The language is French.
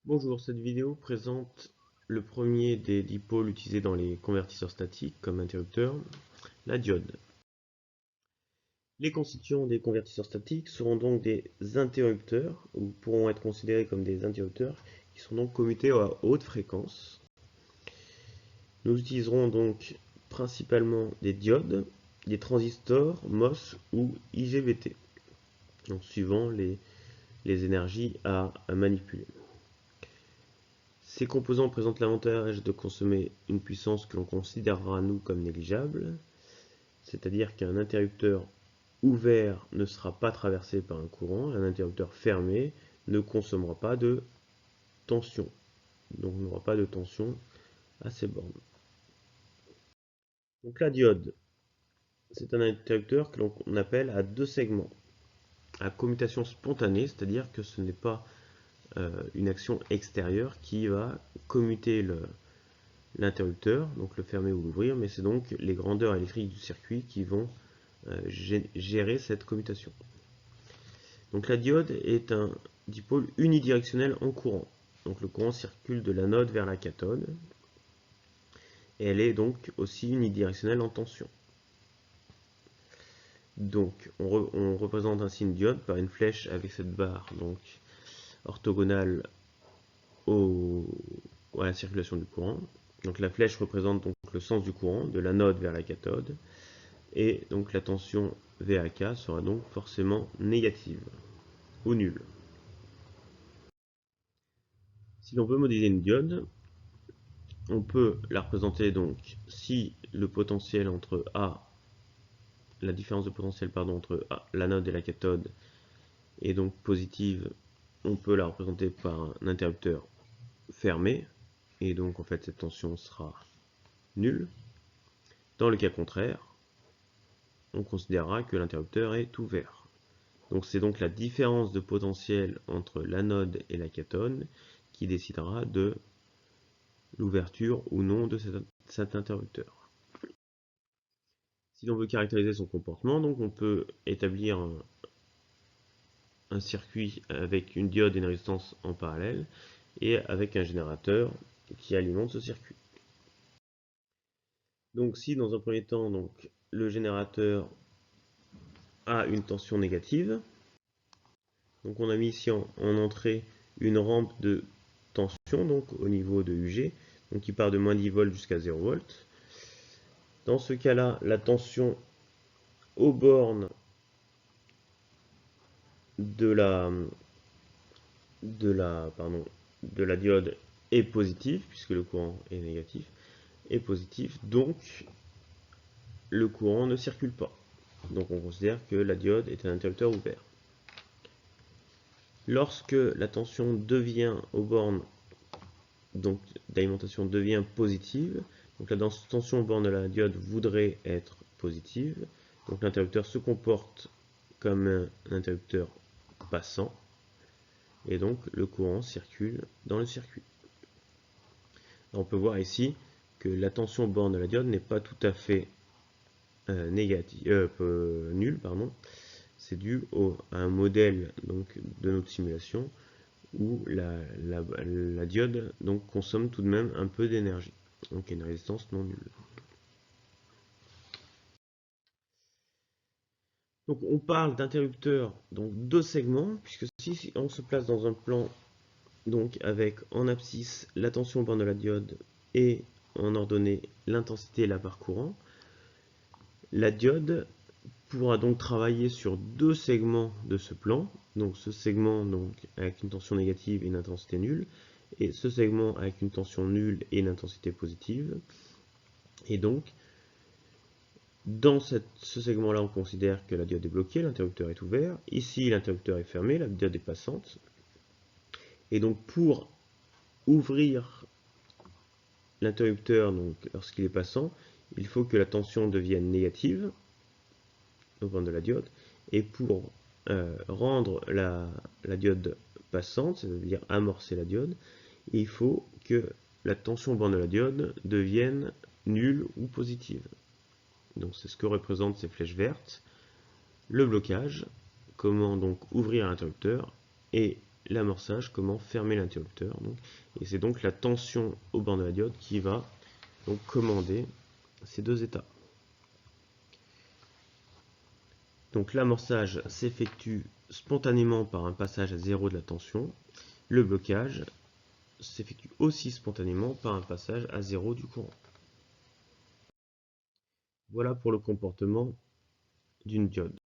Bonjour, cette vidéo présente le premier des dipôles utilisés dans les convertisseurs statiques comme interrupteur, la diode. Les constituants des convertisseurs statiques seront donc des interrupteurs, ou pourront être considérés comme des interrupteurs, qui sont donc commutés à haute fréquence. Nous utiliserons donc principalement des diodes, des transistors, MOS ou IGBT, donc suivant les énergies à manipuler. Ces composants présentent l'avantage de consommer une puissance que l'on considérera nous comme négligeable, c'est-à-dire qu'un interrupteur ouvert ne sera pas traversé par un courant, un interrupteur fermé ne consommera pas de tension, donc n'aura pas de tension à ses bornes. Donc la diode, c'est un interrupteur que l'on appelle à deux segments, à commutation spontanée, c'est-à-dire que ce n'est pas une action extérieure qui va commuter l'interrupteur, donc le fermer ou l'ouvrir, mais c'est donc les grandeurs électriques du circuit qui vont gérer cette commutation. Donc la diode est un dipôle unidirectionnel en courant. Donc le courant circule de l'anode vers la cathode. Et elle est donc aussi unidirectionnelle en tension. Donc on représente ainsi une diode par une flèche avec cette barre donc orthogonale à la circulation du courant. Donc la flèche représente donc le sens du courant de l'anode vers la cathode. Et donc la tension VAK sera donc forcément négative ou nulle. Si l'on veut modéliser une diode, on peut la représenter donc si le potentiel entre la différence de potentiel entre l'anode et la cathode est donc positive, on peut la représenter par un interrupteur fermé, et donc en fait cette tension sera nulle. Dans le cas contraire, on considérera que l'interrupteur est ouvert. Donc c'est donc la différence de potentiel entre l'anode et la cathode qui décidera de l'ouverture ou non de cet interrupteur. Si l'on veut caractériser son comportement, donc on peut établir un circuit avec une diode et une résistance en parallèle et avec un générateur qui alimente ce circuit. Donc si dans un premier temps donc, le générateur a une tension négative, donc on a mis ici en entrée une rampe de tension donc au niveau de UG, donc qui part de moins 10 volts jusqu'à 0 volts. Dans ce cas-là, la tension aux bornes de la diode est positive, puisque le courant est négatif, est positif, donc le courant ne circule pas. Donc on considère que la diode est un interrupteur ouvert. Lorsque la tension devient aux bornes d'alimentation devient positive, donc la tension aux bornes de la diode voudrait être positive, donc l'interrupteur se comporte comme un interrupteur passant, et donc le courant circule dans le circuit. On peut voir ici que la tension aux bornes de la diode n'est pas tout à fait nulle, c'est dû à un modèle donc, de notre simulation où la diode donc, consomme tout de même un peu d'énergie, donc une résistance non nulle. Donc on parle d'interrupteurs donc deux segments, puisque si on se place dans un plan donc avec en abscisse la tension aux bornes de la diode et en ordonnée l'intensité et la part courant, la diode pourra donc travailler sur deux segments de ce plan, donc ce segment donc, avec une tension négative et une intensité nulle, et ce segment avec une tension nulle et une intensité positive. Et donc, dans ce segment-là, on considère que la diode est bloquée, l'interrupteur est ouvert. Ici, l'interrupteur est fermé, la diode est passante. Et donc, pour ouvrir l'interrupteur lorsqu'il est passant, il faut que la tension devienne négative au point de la diode, et pour rendre la diode passante, c'est-à-dire amorcer la diode, il faut que la tension au bord de la diode devienne nulle ou positive. Donc c'est ce que représentent ces flèches vertes. Le blocage, comment donc ouvrir l'interrupteur, et l'amorçage, comment fermer l'interrupteur. Et c'est donc la tension au banc de la diode qui va donc commander ces deux états. Donc l'amorçage s'effectue spontanément par un passage à 0 de la tension. Le blocage s'effectue aussi spontanément par un passage à 0 du courant. Voilà pour le comportement d'une diode.